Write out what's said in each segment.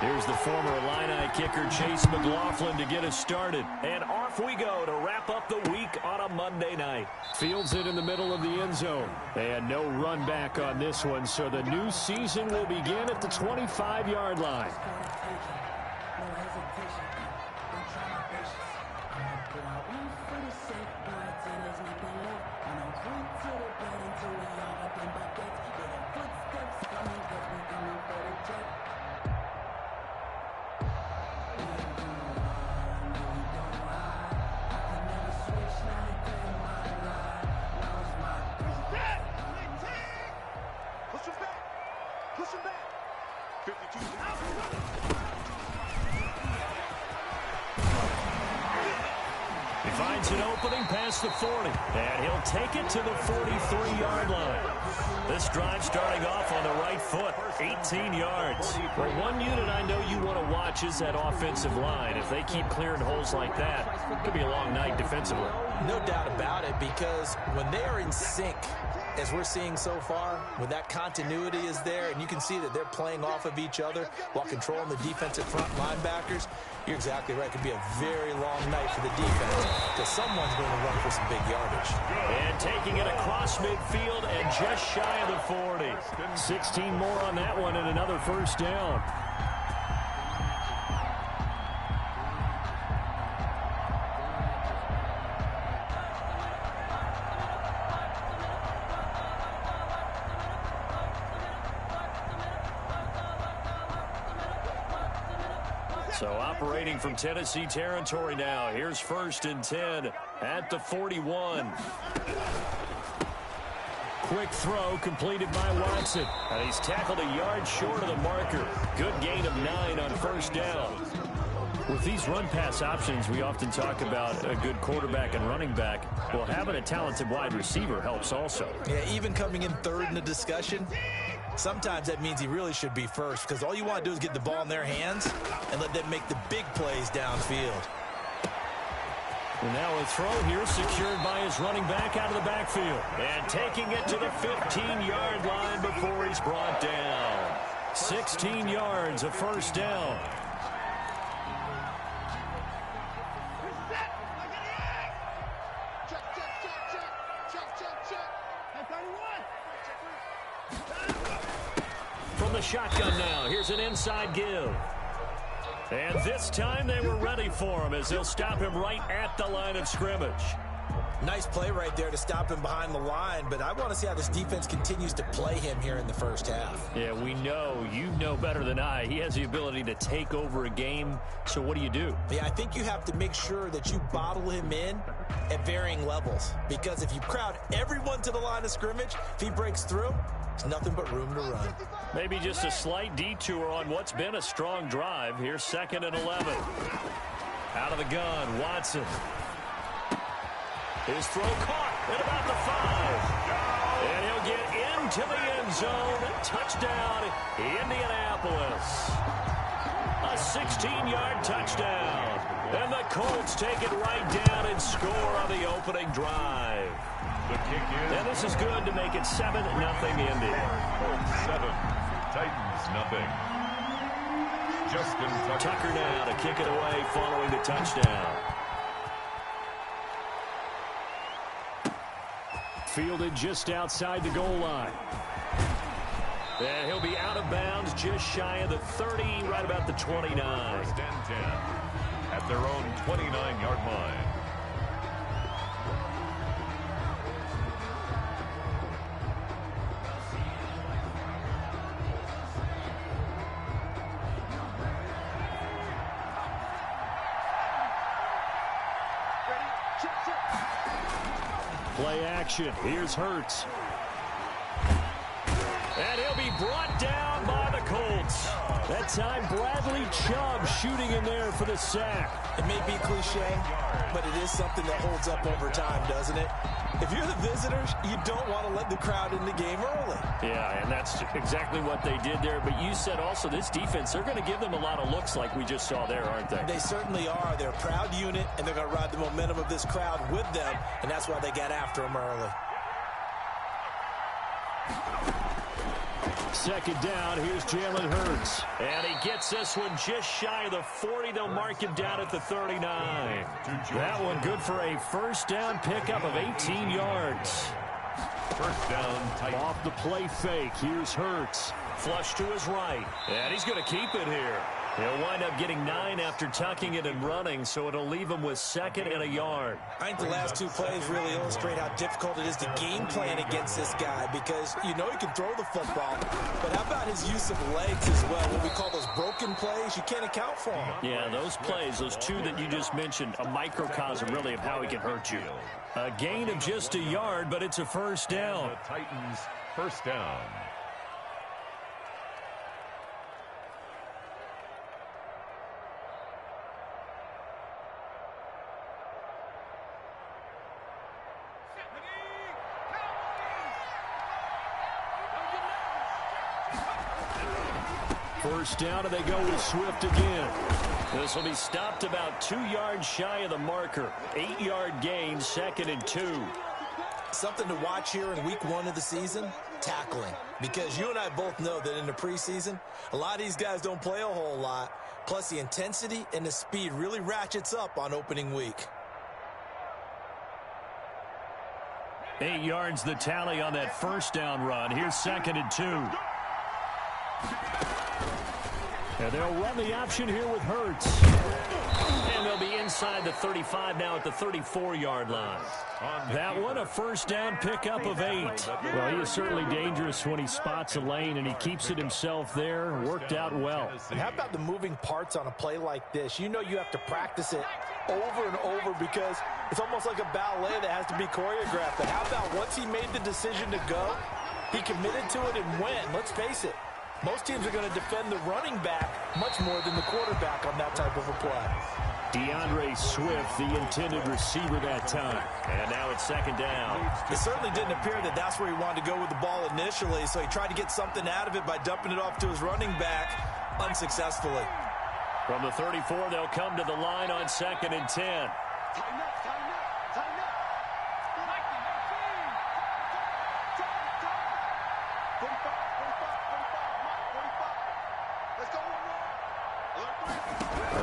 Here's the former Illini kicker, Chase McLaughlin, to get us started. And off we go to wrap up the week on a Monday night. Fields it in the middle of the end zone. And no run back on this one, so the new season will begin at the 25-yard line. Finds an opening past the 40, and he'll take it to the 43-yard line. This drive starting off on the right foot, 18 yards. Well, one unit I know you want to watch is that offensive line. If they keep clearing holes like that, it could be a long night defensively. No doubt about it, because when they are in sync, as we're seeing so far, when that continuity is there, and you can see that they're playing off of each other while controlling the defensive front linebackers, you're exactly right. It could be a very long night for the defense because someone's going to run for some big yardage. And taking it across midfield and just shy of the 40. 16 more on that one and another first down. So operating from Tennessee territory now. Here's 1st and 10 at the 41. Quick throw completed by Watson. And he's tackled a yard short of the marker. Good gain of 9 on first down. With these run-pass options, we often talk about a good quarterback and running back. Well, having a talented wide receiver helps also. Yeah, even coming in third in the discussion, sometimes that means he really should be first because all you want to do is get the ball in their hands and let them make the big plays downfield. And now a throw here secured by his running back out of the backfield. And taking it to the 15-yard line before he's brought down. 16 yards, a first down. From the shotgun now, here's an inside give. And this time they were ready for him as they'll stop him right at the line of scrimmage. Nice play right there to stop him behind the line, but I want to see how this defense continues to play him here in the first half. Yeah, we know, you know better than I, he has the ability to take over a game, so what do you do? Yeah, I think you have to make sure that you bottle him in at varying levels, because if you crowd everyone to the line of scrimmage, if he breaks through, there's nothing but room to run. Maybe just a slight detour on what's been a strong drive. Here's 2nd and 11. Out of the gun, Watson. His throw caught at about the 5. And he'll get into the end zone. Touchdown, Indianapolis. A 16-yard touchdown. And the Colts take it right down and score on the opening drive. The kick is. And this is good to make it 7-0 Indy. 7. Titans nothing. Justin Tucker now to kick it away following the touchdown. Fielded just outside the goal line. And he'll be out of bounds just shy of the 30, right about the 29. 1st and 10 at their own 29-yard line. Play action. Here's Hurts. And he'll be brought down by the Colts. That time, Bradley Chubb shooting in there for the sack. It may be cliche, but it is something that holds up over time, doesn't it? If you're the visitors, you don't want to let the crowd in the game early. Yeah, and that's exactly what they did there. But you said also this defense, they're going to give them a lot of looks like we just saw there, aren't they? They certainly are. They're a proud unit, and they're going to ride the momentum of this crowd with them, and that's why they got after them early. Second down, here's Jalen Hurts. And he gets this one just shy of the 40. They'll mark him down at the 39. That one good for a first down pickup of 18 yards. First down, Titans. Off the play fake, here's Hurts. Flush to his right, and he's going to keep it here. He'll wind up getting 9 after tucking it and running, so it'll leave him with 2nd and a yard. I think the last 2 plays really illustrate how difficult it is to game plan against this guy, because you know he can throw the football, but how about his use of legs as well? What we call those broken plays, you can't account for them. Yeah, those plays, those 2 that you just mentioned, a microcosm really of how he can hurt you. A gain of just a yard, but it's a first down. The Titans, first down. First down, and they go with Swift again. This will be stopped about 2 yards shy of the marker. 8-yard gain, 2nd and 2. Something to watch here in week 1 of the season, tackling. Because you and I both know that in the preseason, a lot of these guys don't play a whole lot. Plus, the intensity and the speed really ratchets up on opening week. 8 yards the tally on that first down run. Here's 2nd and 2. And they'll run the option here with Hurts. And they'll be inside the 35 now at the 34-yard line. That one, a first down pickup of 8. Well, he is certainly dangerous when he spots a lane, and he keeps it himself there. Worked out well. And how about the moving parts on a play like this? You know you have to practice it over and over because it's almost like a ballet that has to be choreographed. But how about once he made the decision to go, he committed to it and went. Let's face it. Most teams are going to defend the running back much more than the quarterback on that type of a play. DeAndre Swift, the intended receiver that time. And now it's 2nd down. It certainly didn't appear that that's where he wanted to go with the ball initially, so he tried to get something out of it by dumping it off to his running back unsuccessfully. From the 34, they'll come to the line on 2nd and 10.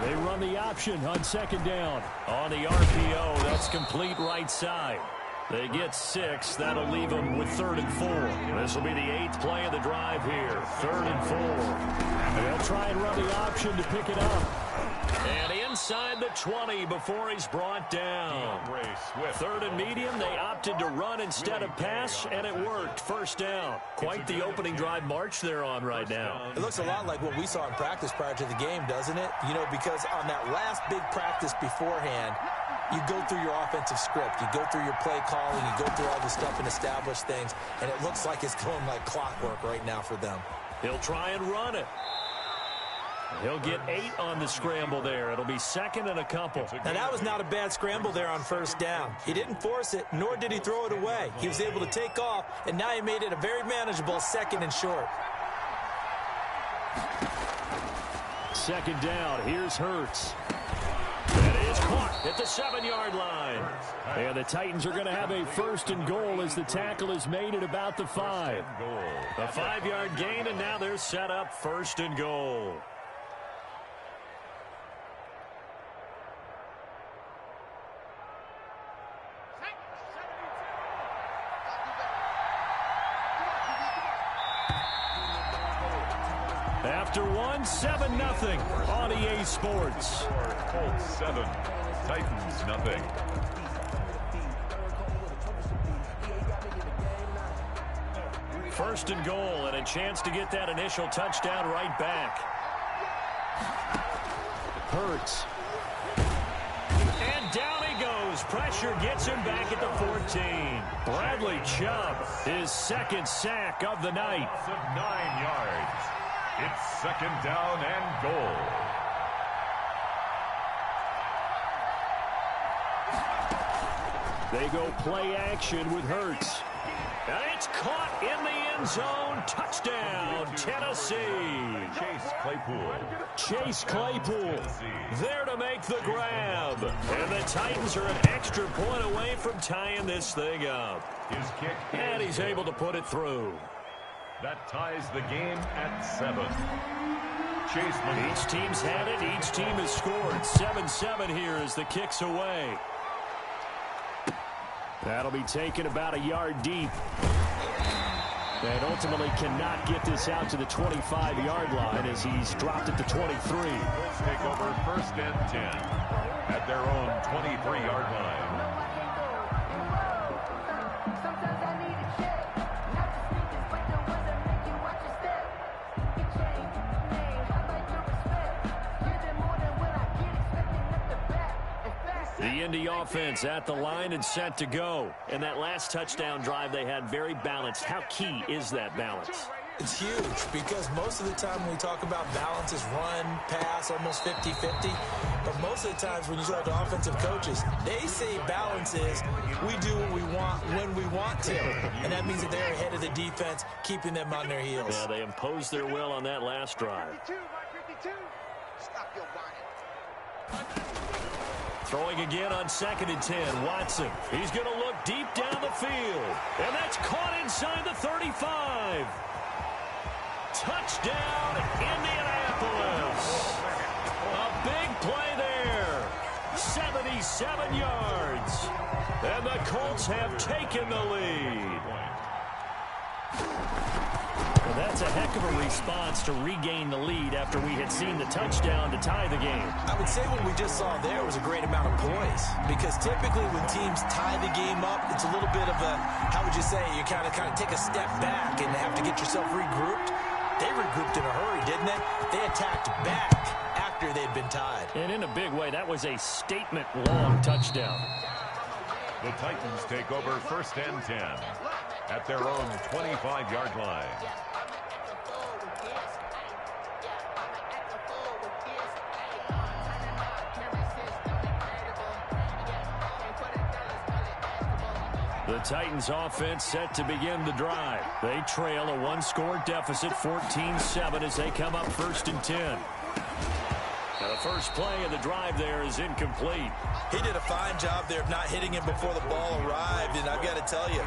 They run the option on 2nd down. On the RPO, that's complete right side. They get 6. That'll leave them with 3rd and 4. This will be the 8th play of the drive here. 3rd and 4. And they'll try and run the option to pick it up. And inside the 20 before he's brought down. 3rd and medium. They opted to run instead of pass, and it worked. First down. Quite the opening drive march they're on right now. It looks a lot like what we saw in practice prior to the game, doesn't it? You know, because on that last big practice beforehand, you go through your offensive script. You go through your play calling. You go through all the stuff and establish things. And it looks like it's going like clockwork right now for them. He'll try and run it. He'll get 8 on the scramble there. It'll be 2nd and a couple. Now, that was not a bad scramble there on first down. He didn't force it, nor did he throw it away. He was able to take off, and now he made it a very manageable 2nd and short. 2nd down. Here's Hurts. That is caught at the 7-yard line. And the Titans are going to have a 1st and goal as the tackle is made at about the 5. A 5-yard gain, and now they're set up 1st and goal. After 1, 7-0 on EA Sports. Colts 7, Titans nothing. First and goal, and a chance to get that initial touchdown right back. Hurts. And down he goes. Pressure gets him back at the 14. Bradley Chubb, his 2nd sack of the night. 9 yards. It's 2nd down and goal. They go play action with Hurts. And it's caught in the end zone. Touchdown, Tennessee. Chase Claypool there to make the grab. And the Titans are an extra point away from tying this thing up. His kick. And he's able to put it through. That ties the game at 7. Each team's had it. Each team has scored. 7-7 here as the kick's away. That'll be taken about a yard deep. And ultimately cannot get this out to the 25-yard line as he's dropped at the 23. Colts take over 1st and 10 at their own 23-yard line. The Indy offense at the line and set to go. And that last touchdown drive they had very balanced. How key is that balance? It's huge because most of the time when we talk about balance is run, pass, almost 50-50. But most of the times when you talk to offensive coaches, they say balance is we do what we want when we want to. And that means that they're ahead of the defense, keeping them on their heels. Yeah, they imposed their will on that last drive. Throwing again on 2nd and 10. Watson. He's going to look deep down the field. And that's caught inside the 35. Touchdown, Indianapolis. A big play there. 77 yards. And the Colts have taken the lead. Well, that's a heck of a response to regain the lead after we had seen the touchdown to tie the game. I would say what we just saw there was a great amount of poise because typically when teams tie the game up, it's a little bit of a, how would you say, you kind of take a step back and have to get yourself regrouped. They regrouped in a hurry, didn't they? They attacked back after they'd been tied. And in a big way, that was a statement-long touchdown. The Titans take over 1st and 10 at their own 25-yard line. The Titans offense set to begin the drive. They trail a one-score deficit, 14-7, as they come up 1st and 10. Now the first play of the drive there is incomplete. He did a fine job there of not hitting him before the ball arrived, and I've got to tell you,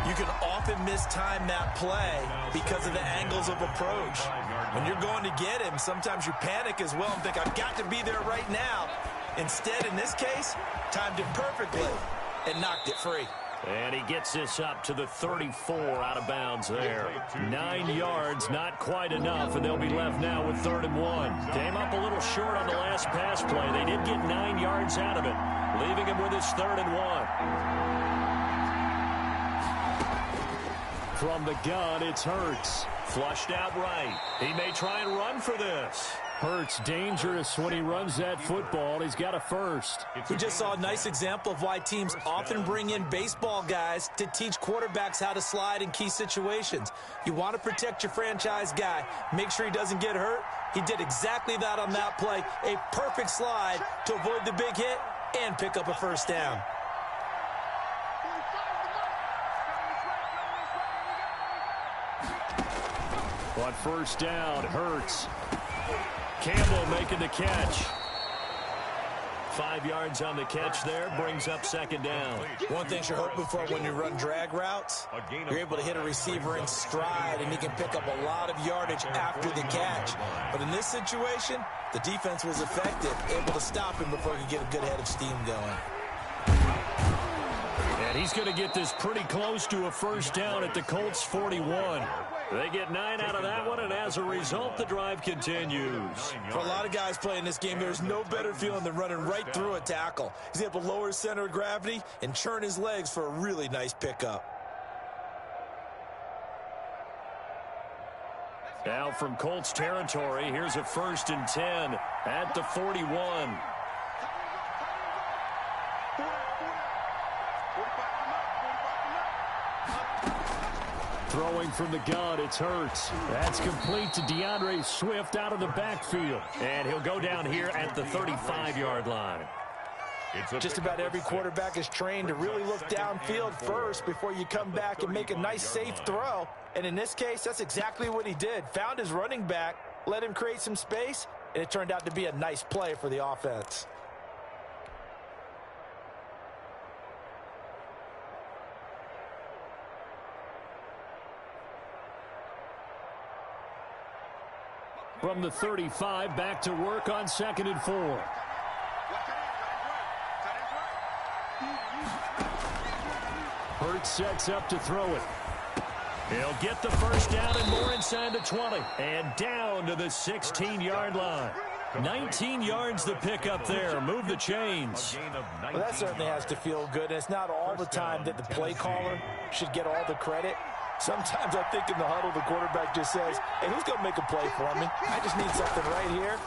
you can often mistime that play because of the angles of approach. When you're going to get him, sometimes you panic as well and think, I've got to be there right now. Instead, in this case, timed it perfectly and knocked it free. And he gets this up to the 34 out of bounds there. 9 yards, not quite enough, and they'll be left now with 3rd and 1. Came up a little short on the last pass play. They did get 9 yards out of it, leaving him with his 3rd and 1. From the gun, it's Hurts. Flushed out right. He may try and run for this. Hurts dangerous when he runs that football. He's got a first. We just saw a nice example of why teams often bring in baseball guys to teach quarterbacks how to slide in key situations. You want to protect your franchise guy. Make sure he doesn't get hurt. He did exactly that on that play. A perfect slide to avoid the big hit and pick up a first down. On 1st down, Hurts. Campbell making the catch. 5 yards on the catch there, brings up 2nd down. One thing you're hoping for when you run drag routes, you're able to hit a receiver in stride, and he can pick up a lot of yardage after the catch. But in this situation, the defense was effective, able to stop him before he could get a good head of steam going. And he's going to get this pretty close to a first down at the Colts 41. They get 9 out of that one, and as a result, the drive continues. For a lot of guys playing this game, there's no better feeling than running right through a tackle. He's able to lower his center of gravity and churn his legs for a really nice pickup. Now from Colts territory, here's a 1st and 10 at the 41. Throwing from the gun, it's Hurts. That's complete to DeAndre Swift out of the backfield. And he'll go down here at the 35-yard line. Just about every quarterback is trained to really look downfield first before you come back and make a nice, safe throw. And in this case, that's exactly what he did. Found his running back, let him create some space, and it turned out to be a nice play for the offense. From the 35, back to work on 2nd and 4. Hurts sets up to throw it. He'll get the first down and more inside the 20. And down to the 16-yard line. 19 yards to pick up there. Move the chains. Well, that certainly has to feel good. And it's not all the time that the play caller should get all the credit. Sometimes I think in the huddle, the quarterback just says, hey, who's going to make a play for me? I just need something right here.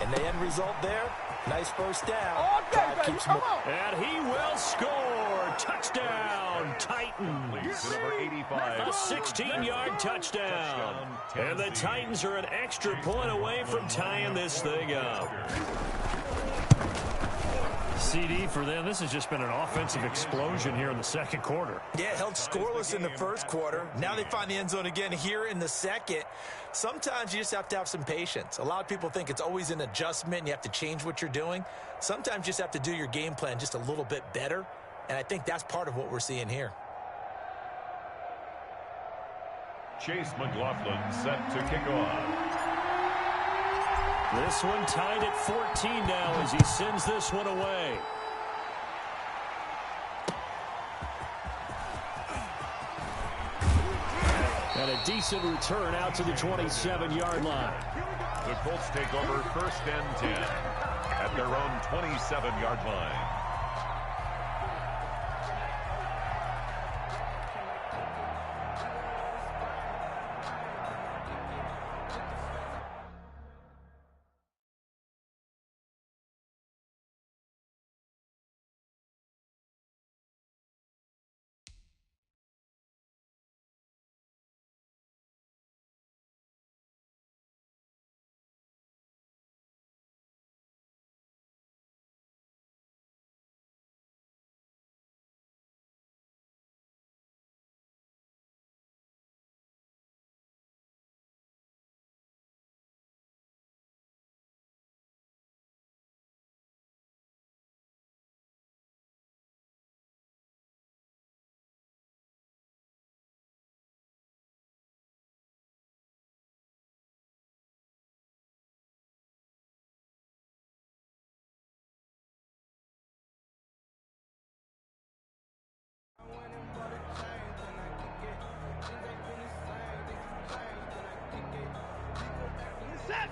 And the end result there, nice first down. Keeps moving. And he will score. Touchdown, Titans. A 16-yard touchdown. And the Titans are an extra point away from tying this thing up. CD for them. This has just been an offensive explosion here in the second quarter. Yeah, held scoreless in the first quarter. Now they find the end zone again here in the second. Sometimes you just have to have some patience. A lot of people think it's always an adjustment. And you have to change what you're doing. Sometimes you just have to do your game plan just a little bit better. And I think that's part of what we're seeing here. Chase McLaughlin set to kick off. This one tied at 14 now as he sends this one away. And a decent return out to the 27-yard line. The Colts take over 1st and 10 at their own 27-yard line.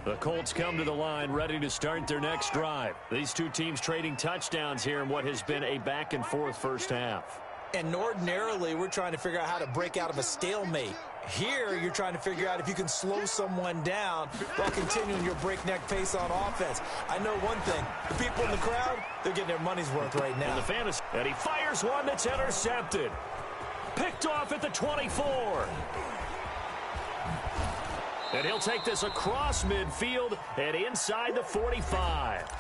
The Colts come to the line ready to start their next drive. These two teams trading touchdowns here in what has been a back-and-forth first half. And ordinarily, we're trying to figure out how to break out of a stalemate. Here, you're trying to figure out if you can slow someone down while continuing your breakneck pace on offense. I know one thing. The people in the crowd, they're getting their money's worth right now. And the fantasy, and he fires one that's intercepted. Picked off at the 24. And he'll take this across midfield and inside the 45.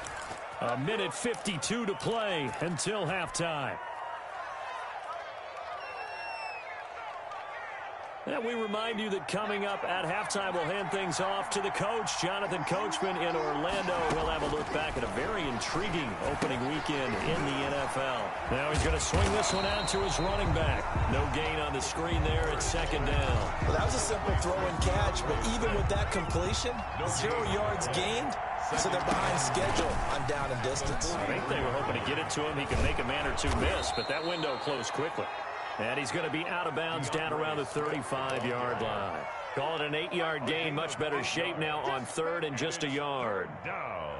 A minute 52 to play until halftime. And we remind you that coming up at halftime, we'll hand things off to the coach, Jonathan Coachman in Orlando. We'll have a look back at a very intriguing opening weekend in the NFL. Now he's going to swing this one out to his running back. No gain on the screen there at 2nd down. Well, that was a simple throw and catch, but even with that completion, 0 yards gained. So they're behind schedule on down and distance. I think they were hoping to get it to him. He can make a man or two miss, but that window closed quickly. And he's going to be out of bounds down around the 35-yard line. Call it an 8-yard gain. Much better shape now on 3rd and just a yard. Down.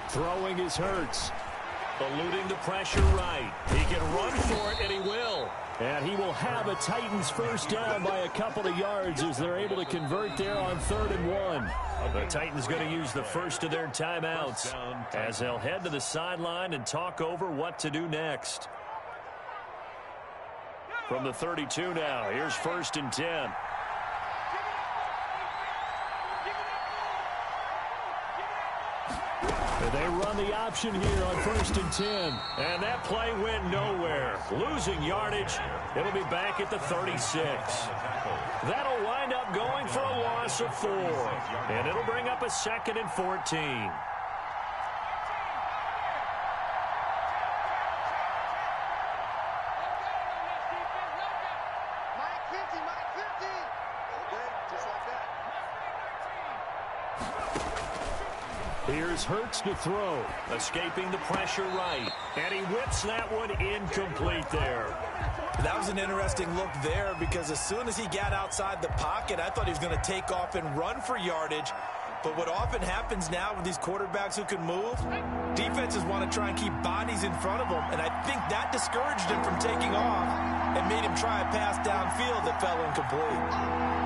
Throwing is Hurts. Eluding the pressure right. He can run for it, and he will. And he will have a Titans first down by a couple of yards as they're able to convert there on 3rd and 1. The Titans going to use the first of their timeouts as they'll head to the sideline and talk over what to do next. From the 32 now, here's 1st and 10. And they run the option here on 1st and 10. And that play went nowhere. Losing yardage. It'll be back at the 36. That'll wind up going for a loss of 4. And it'll bring up a 2nd and 14. Here's Hurts to throw, escaping the pressure right, and he whips that one incomplete there. That was an interesting look there because as soon as he got outside the pocket, I thought he was going to take off and run for yardage. But what often happens now with these quarterbacks who can move, defenses want to try and keep bodies in front of them, and I think that discouraged him from taking off and made him try a pass downfield that fell incomplete.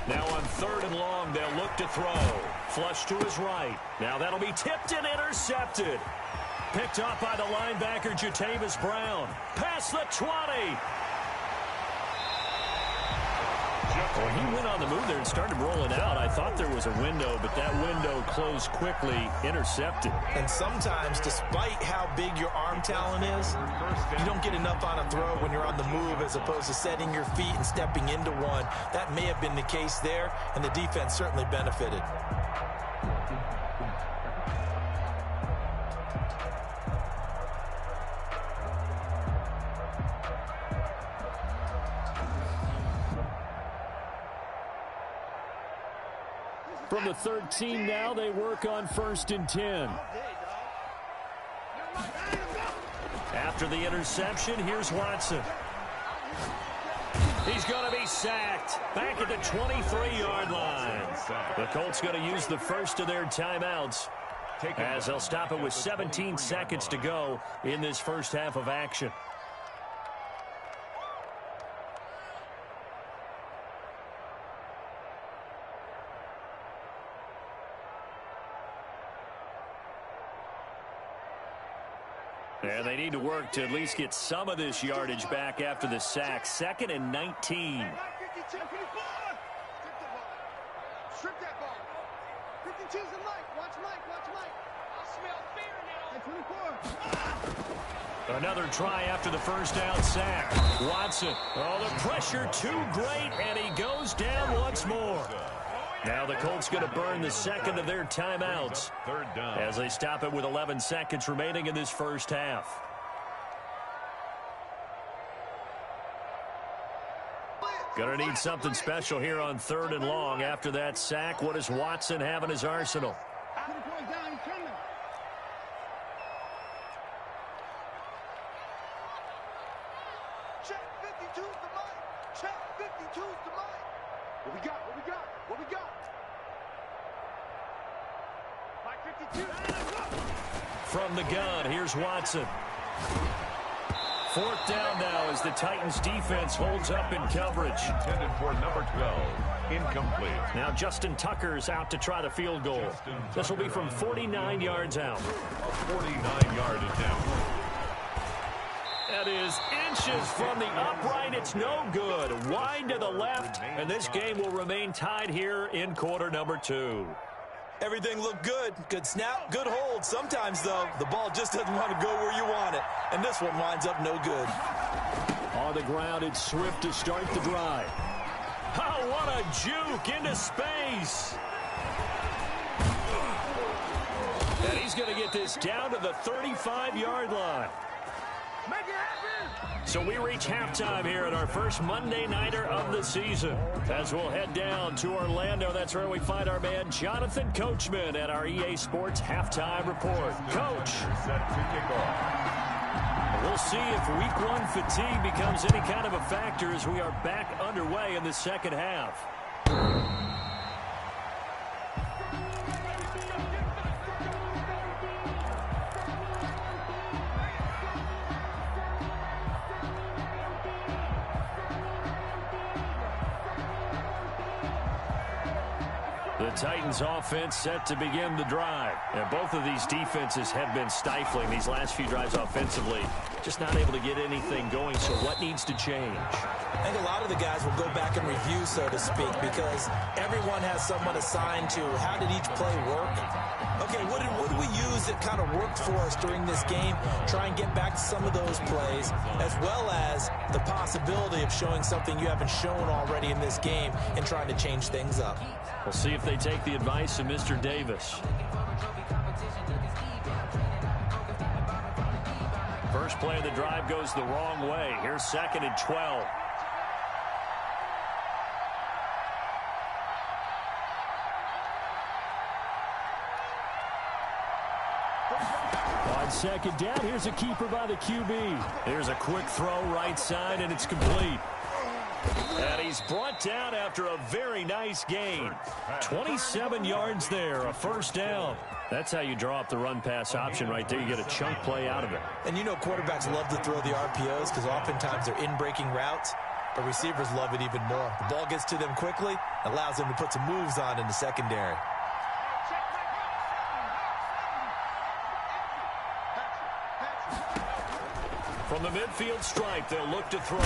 Now on 3rd and long, they'll look to throw. Flush to his right. Now that'll be tipped and intercepted. Picked up by the linebacker, Jatavis Brown. Past the 20. Well, he went on the move there and started rolling out. I thought there was a window, but that window closed quickly, intercepted. And sometimes, despite how big your arm talent is, you don't get enough on a throw when you're on the move as opposed to setting your feet and stepping into one. That may have been the case there, and the defense certainly benefited. From the 13 now, they work on 1st and 10. After the interception, here's Watson. He's going to be sacked. Back at the 23-yard line. The Colts going to use the first of their timeouts as they'll stop it with 17 seconds to go in this first half of action. And they need to work to at least get some of this yardage back after the sack. 2nd and 19. Strip that ball. 52's in Mike. Watch Mike. I smell fear now. Another try after the first down sack. Watson. Oh, the pressure too great, and he goes down once more. Now the Colts going to burn the second of their timeouts as they stop it with 11 seconds remaining in this first half. Going to need something special here on 3rd and long after that sack. What does Watson have in his arsenal? Check 52's the mic. Check 52's the mic. What we got? Mike 52. From the gun, here's Watson. 4th down now as the Titans defense holds up in coverage. Intended for number 12. Incomplete. Now Justin Tucker's out to try the field goal. This will be from 49 yards out. A 49-yard attempt. That is inches from the upright. It's no good. Wide to the left, and this game will remain tied here in quarter number 2. Everything looked good. Good snap, good hold. Sometimes, though, the ball just doesn't want to go where you want it. And this one winds up no good. On the ground, it's Swift to start the drive. Oh, what a juke into space. And he's going to get this down to the 35-yard line. Make it happen. So we reach halftime here at our first Monday Nighter of the season. As we'll head down to Orlando, that's where we find our man Jonathan Coachman at our EA Sports Halftime Report. Coach, Set to kick off. we'll see if Week 1 fatigue becomes any kind of a factor as we are back underway in the second half. The Titans offense set to begin the drive. And both of these defenses have been stifling these last few drives offensively. Just not able to get anything going, so what needs to change? I think a lot of the guys will go back and review, so to speak, because everyone has someone assigned to how did each play work. Okay, what did we use that kind of worked for us during this game? Try and get back to some of those plays, as well as the possibility of showing something you haven't shown already in this game and trying to change things up. We'll see if they take the advice of Mr. Davis. First play of the drive goes the wrong way. Here's 2nd and 12. On 2nd down, here's a keeper by the QB. Here's a quick throw right side, and it's complete. And he's brought down after a very nice gain. 27 yards there, a first down. That's how you draw up the run-pass option right there. You get a chunk play out of it. And you know quarterbacks love to throw the RPOs because oftentimes they're in-breaking routes, but receivers love it even more. The ball gets to them quickly, allows them to put some moves on in the secondary. From the midfield stripe, they'll look to throw.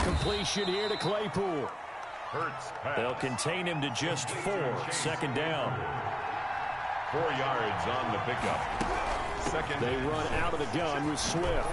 Completion here to Claypool. They'll contain him to just 4. 2nd down. 4 yards on the pickup. They run out of the gun with Swift.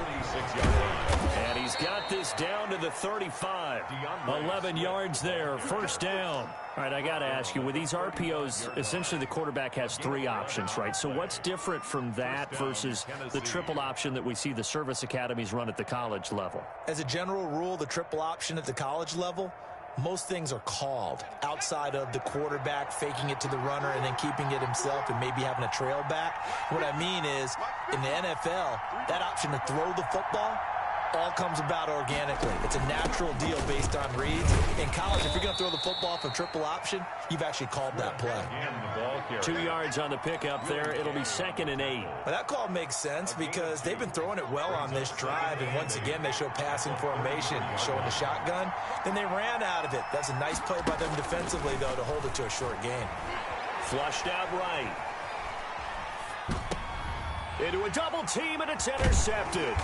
And he's got this down to the 35. 11 yards there, first down. All right, I got to ask you, with these RPOs, essentially the quarterback has 3 options, right? So what's different from that versus the triple option that we see the service academies run at the college level? As a general rule, the triple option at the college level, most things are called outside of the quarterback faking it to the runner and then keeping it himself and maybe having a trail back. What I mean is, in the NFL, that option to throw the football all comes about organically. It's a natural deal based on reads. In college, if you're going to throw the football for triple option, you've actually called that play. 2 yards on the pickup there. It'll be 2nd and 8. Well, that call makes sense because they've been throwing it well on this drive, and once again, they show passing formation, showing the shotgun. Then they ran out of it. That's a nice play by them defensively, though, to hold it to a short gain. Flushed out right. Into a double team, and it's intercepted.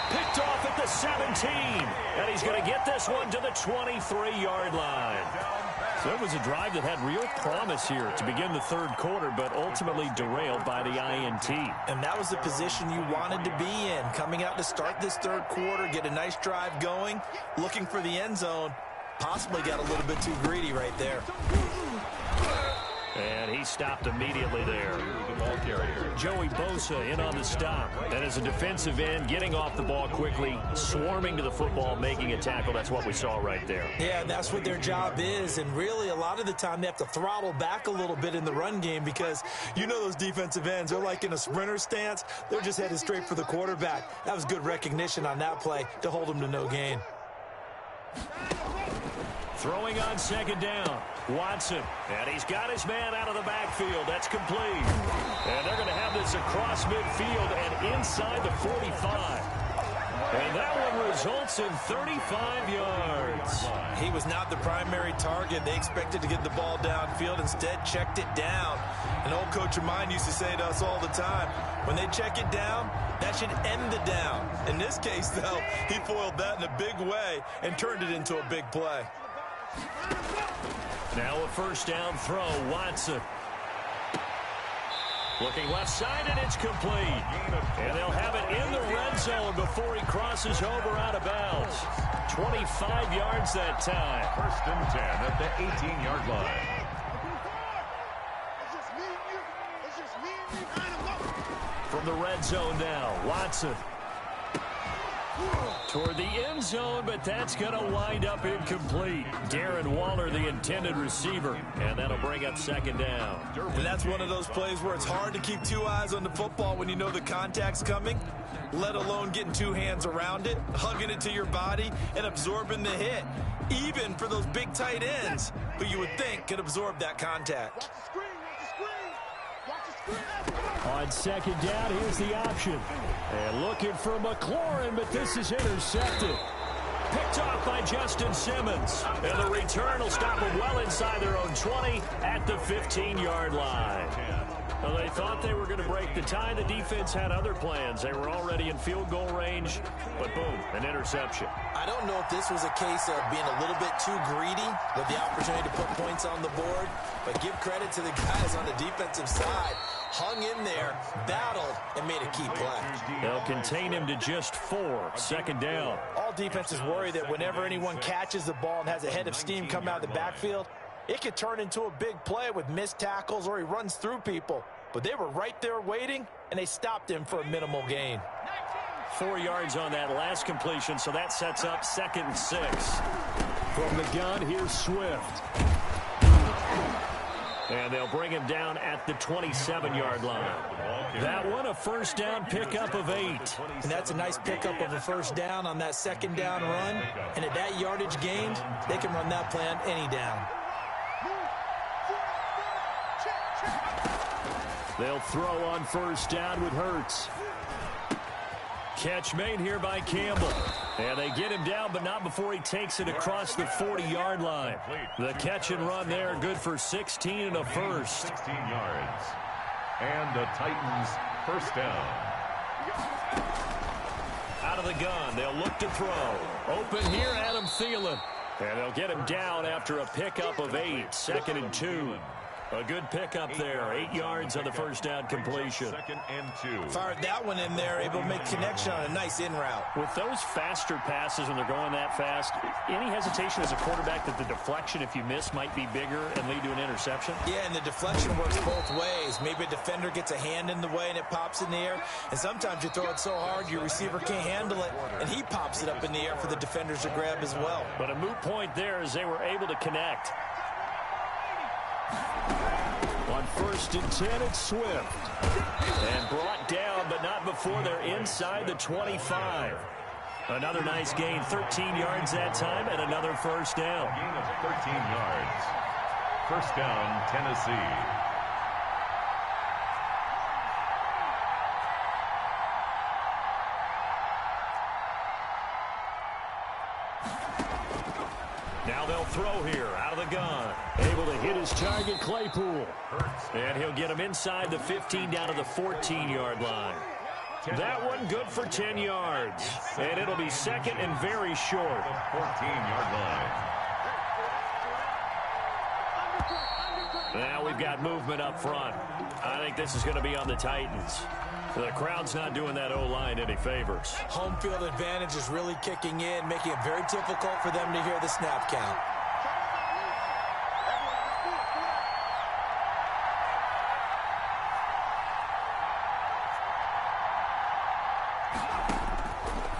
Picked off at the 17. And he's going to get this one to the 23-yard line. So it was a drive that had real promise here to begin the 3rd quarter, but ultimately derailed by the INT. And that was the position you wanted to be in. Coming out to start this 3rd quarter, get a nice drive going, looking for the end zone. Possibly got a little bit too greedy right there. And he stopped immediately there. Joey Bosa in on the stop. And as a defensive end, getting off the ball quickly, swarming to the football, making a tackle. That's what we saw right there. Yeah, and that's what their job is. And really, a lot of the time, they have to throttle back a little bit in the run game because you know those defensive ends, they're like in a sprinter stance. They're just headed straight for the quarterback. That was good recognition on that play to hold him to no gain. Throwing on 2nd down. Watson. And he's got his man out of the backfield. That's complete. And they're going to have this across midfield and inside the 45. And that one results in 35 yards. He was not the primary target. They expected to get the ball downfield. Instead, checked it down. An old coach of mine used to say to us all the time, when they check it down, that should end the down. In this case, though, he foiled that in a big way and turned it into a big play. Now a first down throw, Watson. Looking left side, and it's complete. And they'll have it in the red zone before he crosses over out of bounds. 25 yards that time. 1st and 10 at the 18-yard line. From the red zone now, Watson. Toward the end zone, but that's going to wind up incomplete. Darren Waller, the intended receiver, and that'll bring up 2nd down. And that's one of those plays where it's hard to keep 2 eyes on the football when you know the contact's coming, let alone getting 2 hands around it, hugging it to your body, and absorbing the hit, even for those big tight ends, who you would think could absorb that contact. On 2nd down, here's the option. And looking for McLaurin, but this is intercepted. Picked off by Justin Simmons. And the return will stop them well inside their own 20 at the 15-yard line. Well, they thought they were going to break the tie. The defense had other plans. They were already in field goal range, but boom, an interception. I don't know if this was a case of being a little bit too greedy with the opportunity to put points on the board, but give credit to the guys on the defensive side. Hung in there, battled, and made a key play. They'll contain him to just 4. Second down. All defenses worry that whenever anyone catches the ball and has a head of steam come out of the backfield, it could turn into a big play with missed tackles or he runs through people. But they were right there waiting, and they stopped him for a minimal gain. 4 yards on that last completion, so that sets up 2nd and 6. From the gun, here's Swift. And they'll bring him down at the 27-yard line. That one, a first down pickup of 8. And that's a nice pickup of a first down on that second down run. And at that yardage gained, they can run that play on any down. They'll throw on first down with Hurts. Catch made here by Campbell. And they get him down, but not before he takes it across the 40-yard line. The catch and run there, good for 16 and a first. 16 yards. And the Titans first down. Out of the gun, they'll look to throw. Open here, Adam Thielen. And they'll get him down after a pickup of 8. 2nd and 2. A good pickup there. 8 yards on the first down completion. 2nd and 2. Fired that one in there, able to make connection on a nice in route. With those faster passes when they're going that fast, any hesitation as a quarterback that the deflection, if you miss, might be bigger and lead to an interception? Yeah, and the deflection works both ways. Maybe a defender gets a hand in the way and it pops in the air. And sometimes you throw it so hard your receiver can't handle it, and he pops it up in the air for the defenders to grab as well. But a moot point there as they were able to connect. On 1st and 10, it's Swift. And brought down, but not before they're inside the 25. Another nice gain, 13 yards that time, and another first down. Gain of 13 yards. First down, Tennessee. Now they'll throw here, out of the gun. Able to hit his target, Claypool. And he'll get him inside the 15 down to the 14-yard line. That one good for 10 yards. And it'll be 2nd and very short. 14-yard line. Now we've got movement up front. I think this is going to be on the Titans. The crowd's not doing that O-line any favors. Home field advantage is really kicking in, making it very difficult for them to hear the snap count.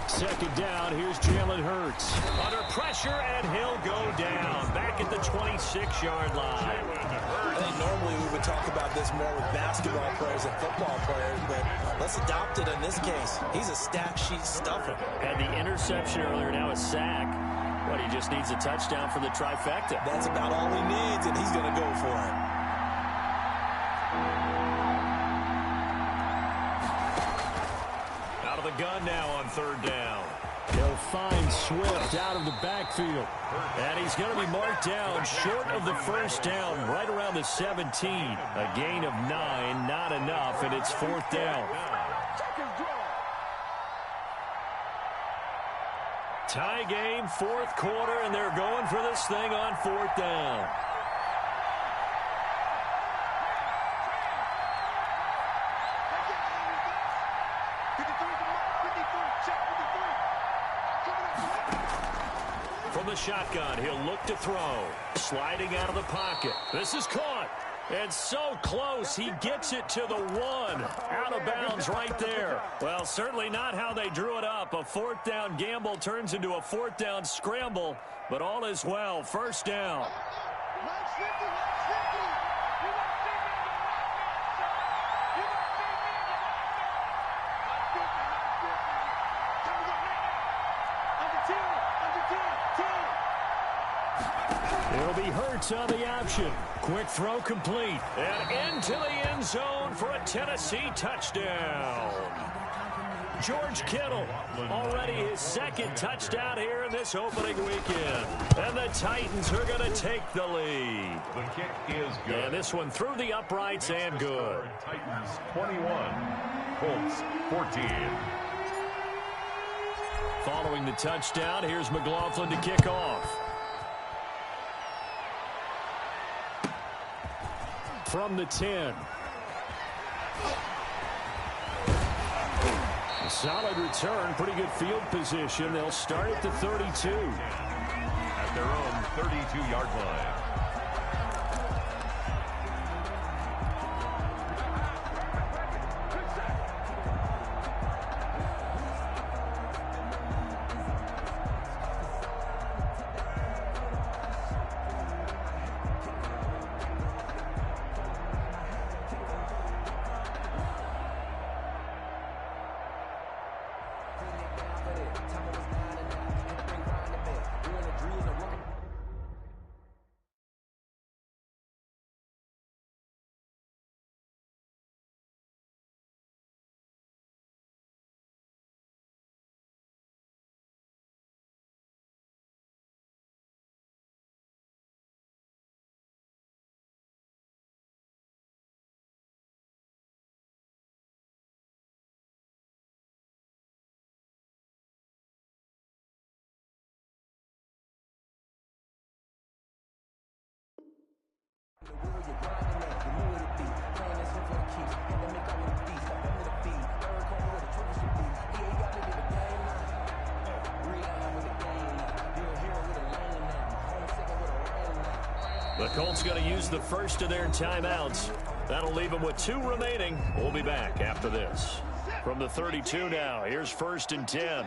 Second down, here's Jalen Hurts. Under pressure, and he'll go down. Back at the 26-yard line. I think normally we would talk about this more with basketball players and football players, but let's adopt it in this case. He's a stat sheet stuffer. Had the interception earlier, now a sack. But he just needs a touchdown for the trifecta. That's about all he needs, and he's going to go for it. Out of the gun now on 3rd down. He'll find Swift out of the backfield. And he's going to be marked down short of the first down, right around the 17. A gain of 9, not enough, and it's 4th down. Tie game, 4th quarter, and they're going for this thing on 4th down. From the shotgun, he'll look to throw. Sliding out of the pocket. This is caught. And so close, he gets it to the 1. Out of bounds right there. Well, certainly not how they drew it up. A 4th down gamble turns into a 4th down scramble. But all is well. First down. It'll be Hurts on the option. Quick throw complete. And into the end zone for a Tennessee touchdown. George Kittle, already his second touchdown here in this opening weekend. And the Titans are going to take the lead. The kick is good. And this one through the uprights and good. Titans 21, Colts 14. Following the touchdown, here's McLaughlin to kick off. From the 10. A solid return, pretty good field position. They'll start at the 32. At their own 32-yard line. The Colts going to use the first of their timeouts. That'll leave them with 2 remaining. We'll be back after this. From the 32 now, here's 1st and 10.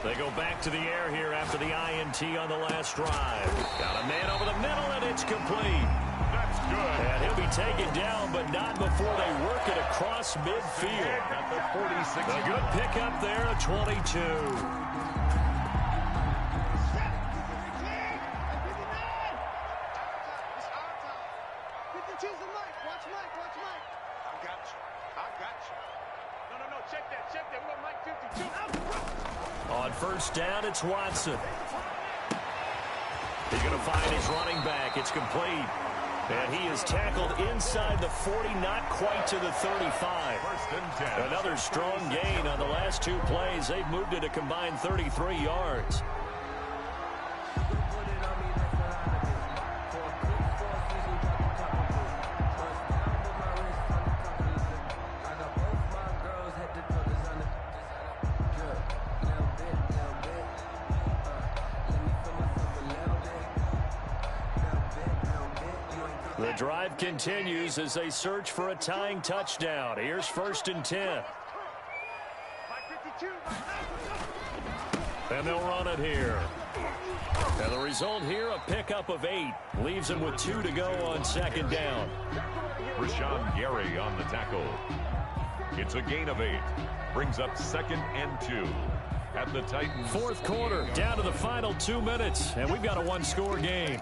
They go back to the air here after the INT on the last drive. Got a man over the middle, and it's complete. That's good. And he'll be taken down, but not before they work it across midfield. At the 46. A good pickup there, a 22. On first down, it's Watson. He's going to find his running back. It's complete. And he is tackled inside the 40, not quite to the 35. First and 10. Another strong gain on the last 2 plays. They've moved it a combined 33 yards. The drive continues as they search for a tying touchdown. Here's 1st and 10. And they'll run it here. And the result here, a pickup of 8. Leaves them with 2 to go on 2nd down. Rashawn Gary on the tackle. It's a gain of 8. Brings up 2nd and 2. At the Titans. 4th quarter, down to the final 2 minutes. And we've got a 1-score game.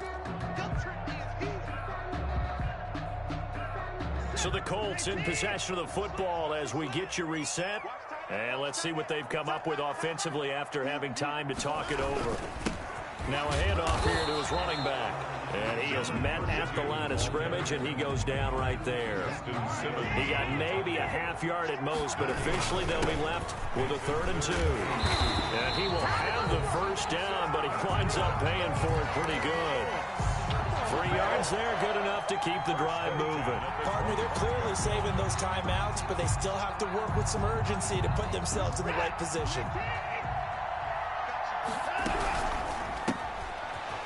So the Colts in possession of the football as we get you reset. And let's see what they've come up with offensively after having time to talk it over. Now a handoff here to his running back. And he is met at the line of scrimmage, and he goes down right there. He got maybe a half yard at most, but officially they'll be left with a 3rd and 2. And he will have the first down, but he winds up paying for it pretty good. 3 yards there, good enough to keep the drive moving. Partner, they're clearly saving those timeouts, but they still have to work with some urgency to put themselves in the right position.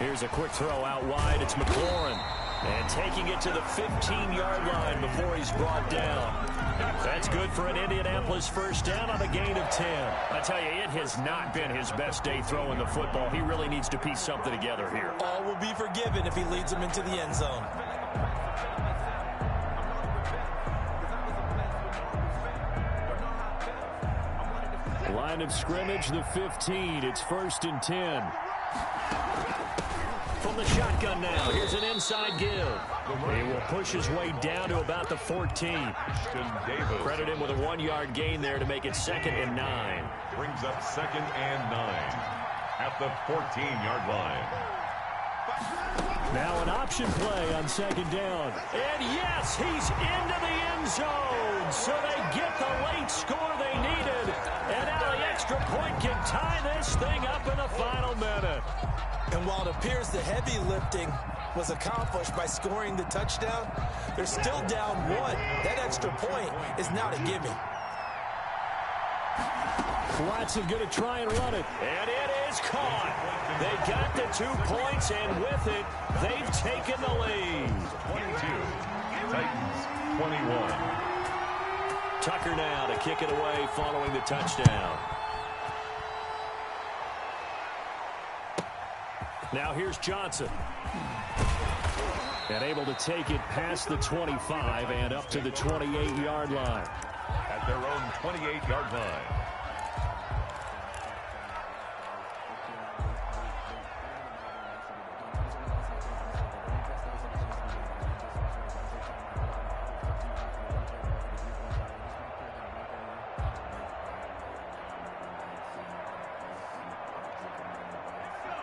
Here's a quick throw out wide. It's McLaurin. And taking it to the 15-yard line before he's brought down. That's good for an Indianapolis first down on a gain of 10. I tell you, it has not been his best day throwing the football. He really needs to piece something together here. All will be forgiven if he leads them into the end zone. Line of scrimmage, the 15. It's 1st and 10. from the shotgun now. Here's an inside give. He will push his way down to about the 14. Credit him with a 1-yard gain there to make it 2nd and 9. Brings up 2nd and 9 at the 14-yard line. Now an option play on 2nd down. And yes, he's into the end zone. So they get the late score they needed. And now the extra point can tie this thing up in the final minute. And while it appears the heavy lifting was accomplished by scoring the touchdown, they're still down 1. That extra point is not a gimme. Watson going to try and run it. And it is caught. They got the 2 points, and with it, they've taken the lead. 22. Titans, 21. Tucker now to kick it away following the touchdown. Now here's Johnson. And able to take it past the 25 and up to the 28-yard line. At their own 28-yard line.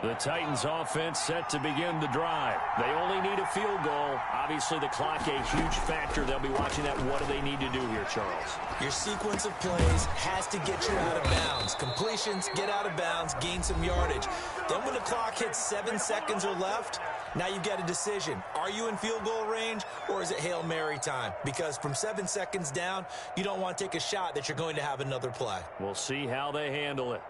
The Titans offense set to begin the drive. They only need a field goal. Obviously, the clock a huge factor. They'll be watching that. What do they need to do here, Charles? Your sequence of plays has to get you out of bounds. Completions, get out of bounds, gain some yardage. Then when the clock hits 7 seconds or left, now you've got a decision. Are you in field goal range or is it Hail Mary time? Because from 7 seconds down, you don't want to take a shot that you're going to have another play. We'll see how they handle it.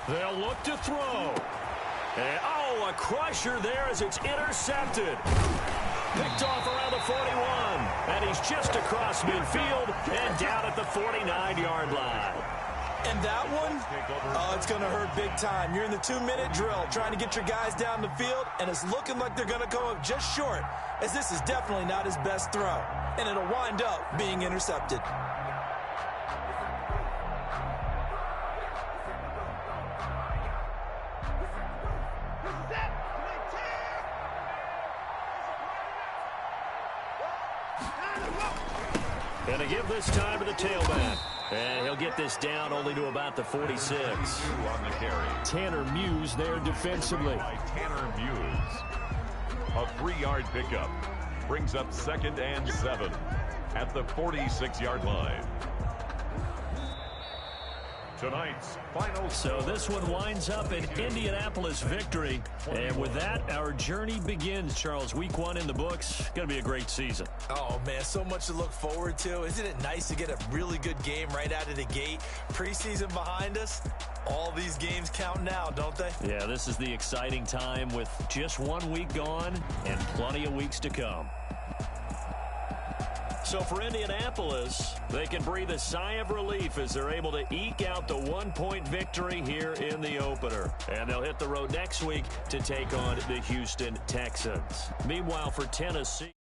They'll look to throw. And, oh, a crusher there as it's intercepted. Picked off around the 41. And he's just across midfield and down at the 49-yard line. And that one, oh, it's going to hurt big time. You're in the 2-minute drill trying to get your guys down the field, and it's looking like they're going to come up just short, as this is definitely not his best throw. And it'll wind up being intercepted. Going to give this time to the tailback. And he'll get this down only to about the 46. On the carry. Tanner Muse there defensively. By Tanner Muse. A 3-yard pickup. Brings up 2nd and 7 at the 46-yard line. Tonight's final. So this one winds up an Indianapolis victory. And with that, our journey begins, Charles. Week 1 in the books. Going to be a great season. Oh, man, so much to look forward to. Isn't it nice to get a really good game right out of the gate? Preseason behind us. All these games count now, don't they? Yeah, this is the exciting time with just 1 week gone and plenty of weeks to come. So for Indianapolis, they can breathe a sigh of relief as they're able to eke out the 1-point victory here in the opener. And they'll hit the road next week to take on the Houston Texans. Meanwhile, for Tennessee...